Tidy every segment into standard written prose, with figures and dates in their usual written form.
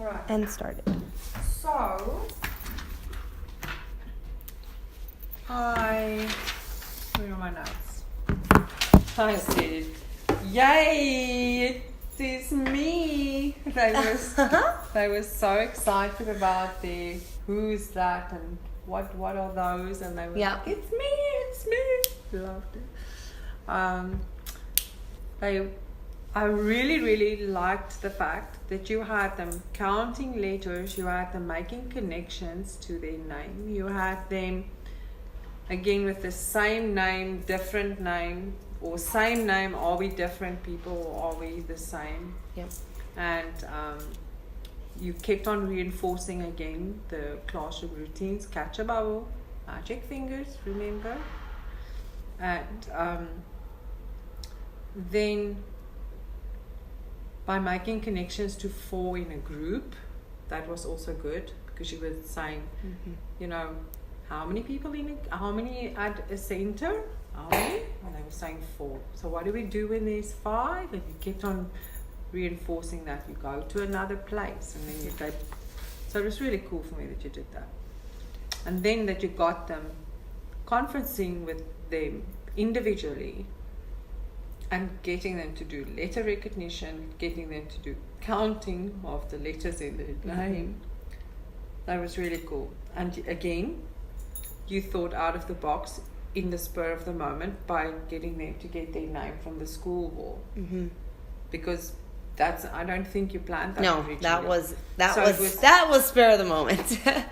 Right. And started. So, where are my notes? I said, yay, it is me. They were so excited about the who's that and what are those, and they were like, it's me. Loved it. I really liked the fact that you had them counting letters, you had them making connections to their name, you had them again with the same name, different name, or same name, are we different people or are we the same? Yep. And you kept on reinforcing again the classroom routines, catch a bubble, magic fingers, remember? And then by making connections to 4 in a group, that was also good, because you were saying, you know, how many people how many at a center? How many? And they were saying 4. So what do we do when there's 5? And you kept on reinforcing that. You go to another place, and then you go. So it was really cool for me that you did that. And then that you got them conferencing with them individually, and getting them to do letter recognition, getting them to do counting of the letters in their name. That was really cool. And again, you thought out of the box in the spur of the moment by getting them to get their name from the school wall. Because I don't think you planned that. No, that was spur of the moment.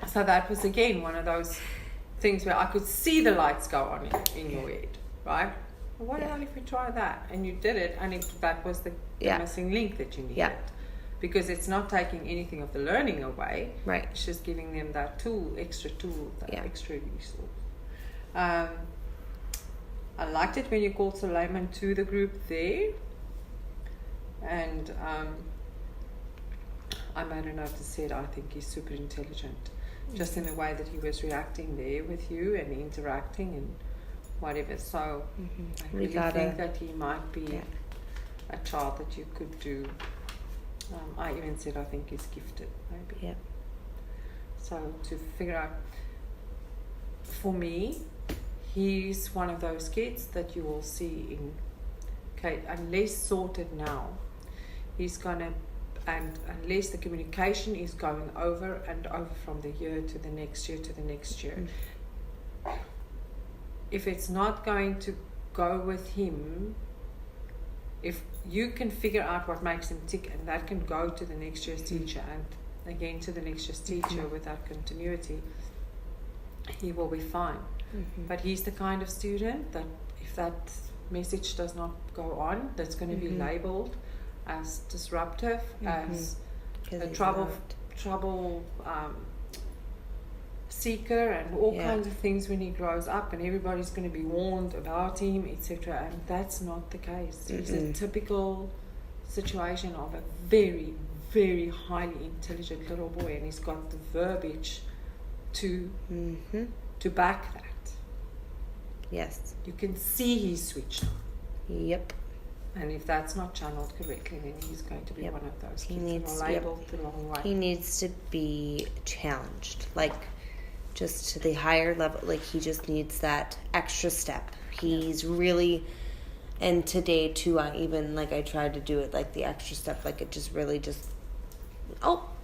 So that was again one of those things where I could see the lights go on in your head, right? What hell if we try that? And you did it, and that was the missing link that you needed. Yeah. Because it's not taking anything of the learning away. Right. It's just giving them that extra resource. I liked it when you called Suleiman to the group there. And I made a note that said, I think he's super intelligent. Just in the way that he was reacting there with you and interacting and whatever. So I really think that he might be a child that you could do. I even said I think he's gifted, maybe. Yeah. So to figure out, for me, he's one of those kids that you will see unless sorted now, he's gonna, and unless the communication is going over and over from the year to the next year to the next year. If it's not going to go with him, if you can figure out what makes him tick, and that can go to the next year's teacher and again to the next year's teacher with that continuity, he will be fine. But he's the kind of student that if that message does not go on, that's going to be labeled as disruptive, as a trouble seeker and all kinds of things when he grows up, and everybody's going to be warned about him, etc. And that's not the case. It's a typical situation of a very, very highly intelligent little boy, and he's got the verbiage to back that. Yes. You can see he's switched on. Yep. And if that's not channeled correctly, then he's going to be one of those kids that are labeled the wrong way. He needs to be challenged, like just to the higher level. Like he just needs that extra step. He's really, and today too, I tried to do it like the extra step, like it just really just,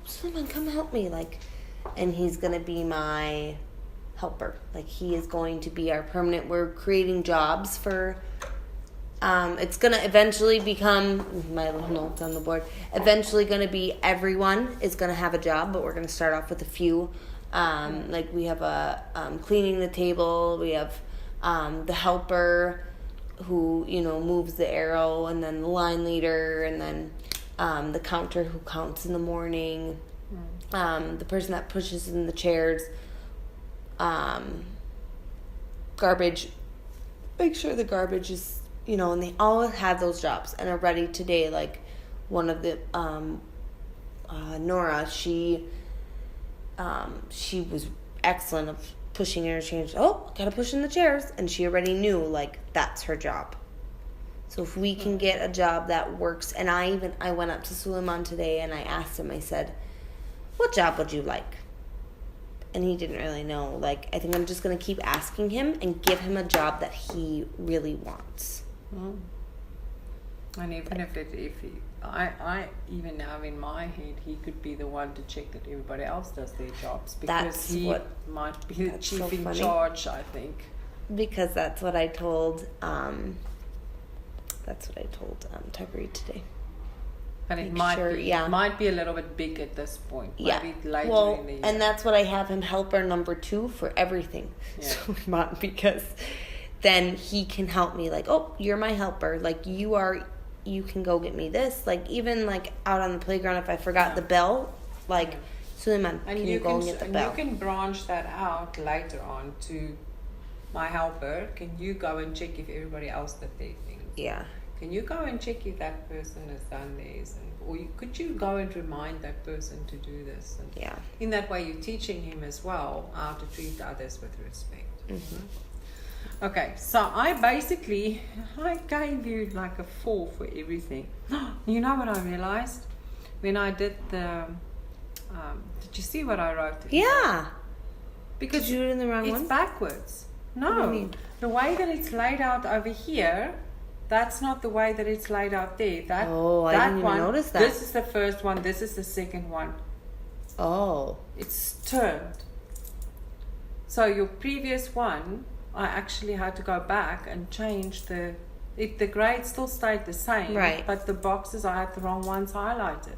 someone come help me, like, and he's gonna be my helper. Like he is going to be our permanent. We're creating jobs for. It's going to eventually become, my little notes on the board, eventually going to be everyone is going to have a job, but we're going to start off with a few. Like we have a cleaning the table, we have the helper who, moves the arrow, and then the line leader, and then the counter who counts in the morning, the person that pushes in the chairs, garbage, make sure the garbage is, and they all have those jobs and are ready today. Like one of the, Nora, she was excellent of pushing interchange. Gotta push in the chairs. And she already knew, like, that's her job. So if we can get a job that works, and I went up to Suleiman today and I asked him, I said, what job would you like? And he didn't really know. Like, I think I'm just going to keep asking him and give him a job that he really wants. Mm. And even I even now in my head, he could be the one to check that everybody else does their jobs, because might be the chief in charge, I think. Because that's what I told Tagreed today. But it might be a little bit big at this point. Yeah. Maybe later in the year. And that's what I have him helper number 2 for everything. Yeah. So because then he can help me, like, oh, you're my helper. Like, you can go get me this. Like, even like out on the playground, if I forgot the bell, like, Suleiman, can you go and get the bell? You can branch that out later on to my helper. Can you go and check if everybody else did their things? Yeah. Can you go and check if that person has done theirs? Could you go and remind that person to do this? And yeah. In that way, you're teaching him as well how to treat others with respect. Mm-hmm. Okay, so I gave you like a 4 for everything. You know what I realized? When I did the... did you see what I wrote? Yeah. Because did you do it in the wrong one? It's backwards. No. What do you mean? The way that it's laid out over here... That's not the way that it's laid out there. I didn't even notice that. This is the first one. This is the second one. Oh. It's turned. So your previous one, I actually had to go back and change the grade still stayed the same. Right. But the boxes, I had the wrong ones highlighted.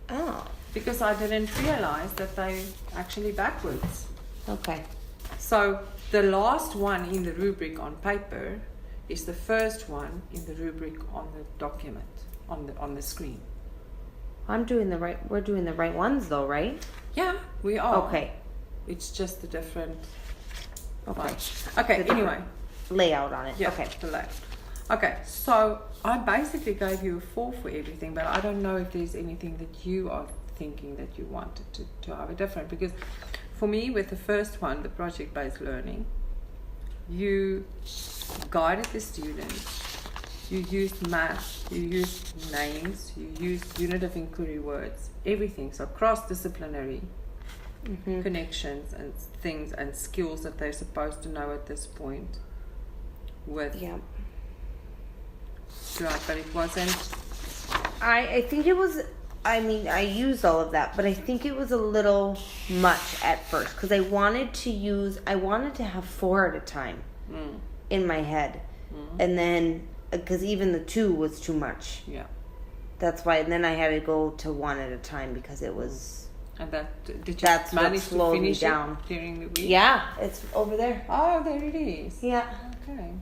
Oh. Because I didn't realize that they actually backwards. Okay. So the last one in the rubric on paper is the first one in the rubric on the document, on the screen. We're doing the right ones though, right? Yeah, we are. Okay. It's just a different Okay. Okay, anyway. Layout on it. Yeah, okay. The layout. Okay, so I basically gave you a 4 for everything, but I don't know if there's anything that you are thinking that you wanted to have a different, because for me with the first one, the project-based learning, you guided the students, you used math, you used names, you used unit of inquiry words, everything. So cross-disciplinary connections and things and skills that they're supposed to know at this point. With yeah. Right, but it wasn't. I think it was. I mean, I used all of that, but I think it was a little much at first because I wanted to have 4 at a time in my head, and then because even the 2 was too much. Yeah, that's why. And then I had to go to 1 at a time because it was. And did you manage to finish it during the week? Yeah, it's over there. Oh, there it is. Yeah. Okay.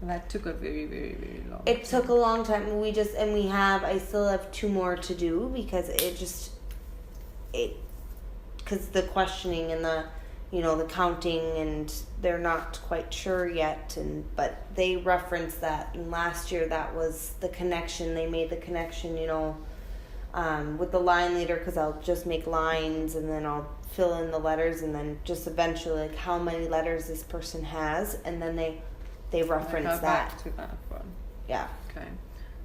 Well, that took a very, very, very long. It took a long time. I still have 2 more to do because because the questioning and the counting, and they're not quite sure yet. But they referenced that, and last year that was the connection. They made the connection, with the line leader, because I'll just make lines and then I'll fill in the letters, and then just eventually like how many letters this person has, and then they reference go that. Back to that one. Yeah. Okay.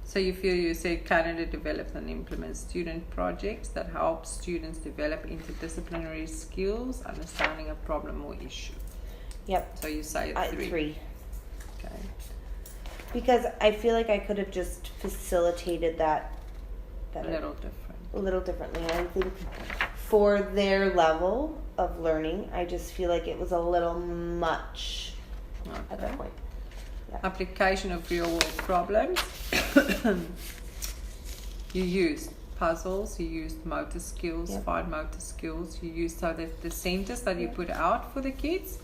So you said Canada develops and implements student projects that help students develop interdisciplinary skills, understanding a problem or issue. Yep. So you say 3. 3. Okay. Because I feel like I could have just facilitated that a little differently. And I think for their level of learning, I just feel like it was a little much at that point. Yeah. Application of real world problems. You used puzzles, you used motor skills, fine motor skills. You used so that the centers that you put out for the kids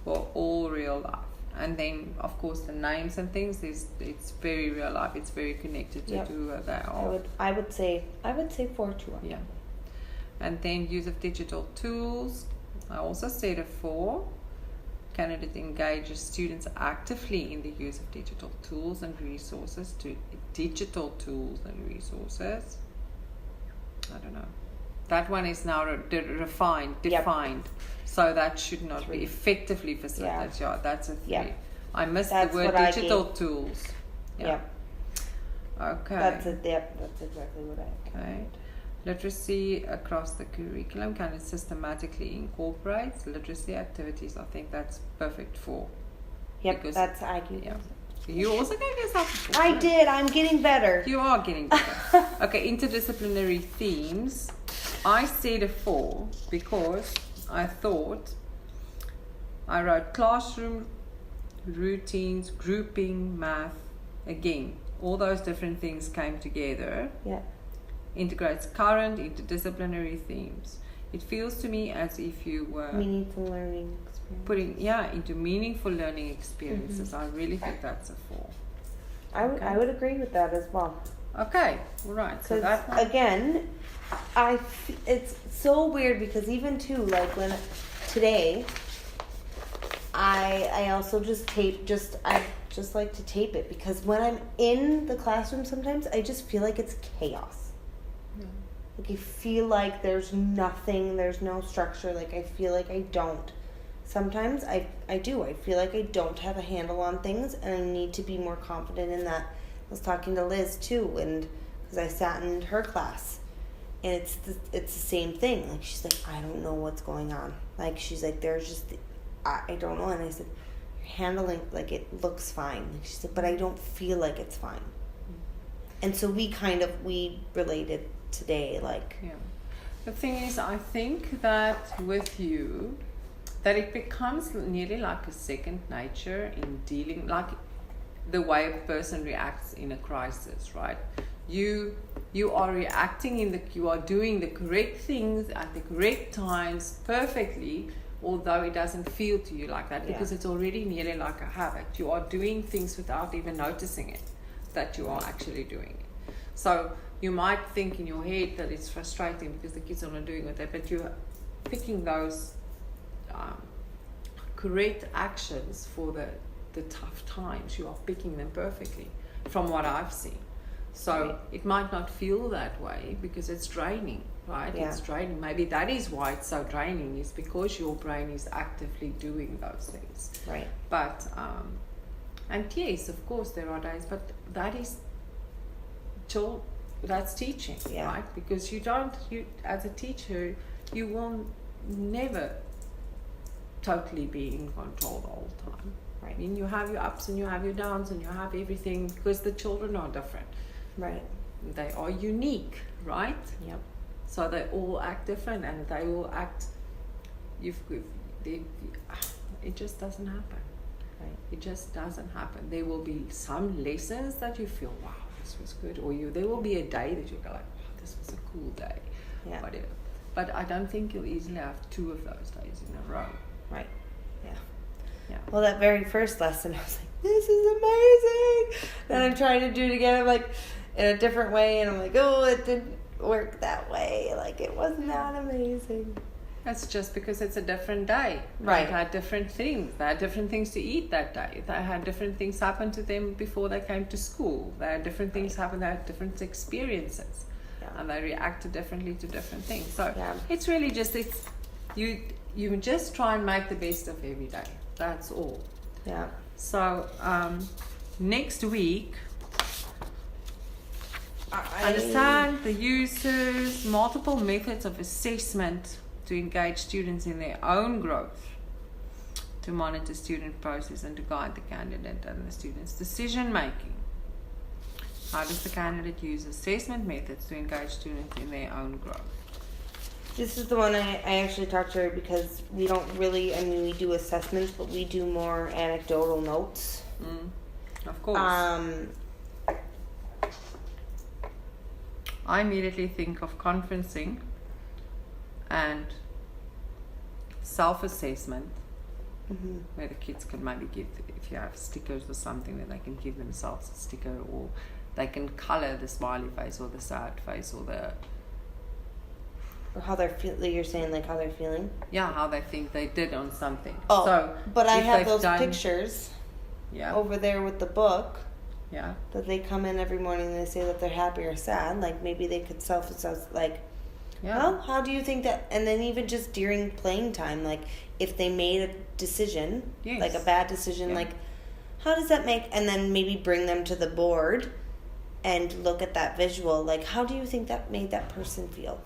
were all real life. And then, of course, the names and things, it's very real life. It's very connected to who they are. I would say 4 to 1. Yeah. And then use of digital tools. I also said a 4. Canada engages students actively in the use of digital tools and resources. I don't know. That one is now defined. So that should not be effectively facilitated. Yeah, that's a 3. Yeah. I missed the word digital tools. Yeah. Okay. That's exactly what I. Okay. Literacy across the curriculum can it systematically incorporate literacy activities. I think that's perfect for. Yep, that's IQ. Yeah. You also gave yourself a 4. I did. I'm getting better. You are getting better. Okay, interdisciplinary themes. I said a 4 because I thought I wrote classroom routines, grouping, math. Again, all those different things came together. Yeah. Integrates current interdisciplinary themes. It feels to me as if you were meaningful learning experience. Putting into meaningful learning experiences. I really think that's a 4. I would agree with that as well. Okay, all right. So that one. Again, it's so weird because even too, like when today, I also I just like to tape it because when I'm in the classroom sometimes I just feel like it's chaos. Like I feel like there's nothing, there's no structure. Like I feel like I don't. Sometimes I do. I feel like I don't have a handle on things and I need to be more confident in that. I was talking to Liz too, and because I sat in her class, and it's the same thing. Like she's like, I don't know what's going on. Like she's like, there's just I don't know. And I said, you're handling like it looks fine. Like she said, but I don't feel like it's fine. And so we related today, like. Yeah. The thing is, I think that with you, that it becomes nearly like a second nature in dealing, like the way a person reacts in a crisis, right? You are reacting you are doing the correct things at the correct times perfectly, although it doesn't feel to you like that because it's already nearly like a habit. You are doing things without even noticing it, that you are actually doing it. So you might think in your head that it's frustrating because the kids are not doing it, but you're picking those correct actions for the tough times. You are picking them perfectly from what I've seen. So it might not feel that way because it's draining, right? Yeah. It's draining. Maybe that is why it's so draining, is because your brain is actively doing those things. Right. But, and yes, of course there are days, but that is that's teaching, right? Because you as a teacher, you will never totally be in control the whole time. Right. I mean, you have your ups and you have your downs and you have everything because the children are different. Right. They are unique, right? Yep. So they all act different and they all act. It just doesn't happen. Right. It just doesn't happen. There will be some lessons that you feel, wow, this was good, or there will be a day that you go like, wow, this was a cool day, whatever. But I don't think you'll easily have 2 of those days in a row. Right. Yeah. Well, that very first lesson, I was like, this is amazing. Then I'm trying to do it again. I'm like, in a different way, and I'm like, oh, it didn't work that way. Like, it was not amazing. That's just because it's a different day. Right. They had different things. They had different things to eat that day. They had different things happen to them before they came to school. They had different things happen. They had different experiences. Yeah. And they reacted differently to different things. So it's really just, you just try and make the best of every day. That's all. Yeah. So next week, understand the uses, multiple methods of assessment to engage students in their own growth, to monitor student process and to guide the candidate and the student's decision making. How does the candidate use assessment methods to engage students in their own growth? This is the one I actually talked to her because we don't really, we do assessments, but we do more anecdotal notes. Of course. I immediately think of conferencing and self-assessment, where the kids can maybe give, if you have stickers or something, then they can give themselves a sticker, or they can color the smiley face or the sad face or the... Or how they're feeling. You're saying like how they're feeling? Yeah, how they think they did on something. Oh, so but I have those pictures over there with the book. Yeah. That they come in every morning and they say that they're happy or sad. Like maybe they could self-assess, like, well, how do you think that? And then even just during playing time, like if they made a decision, like a bad decision, like how does that make? And then maybe bring them to the board and look at that visual, like, how do you think that made that person feel?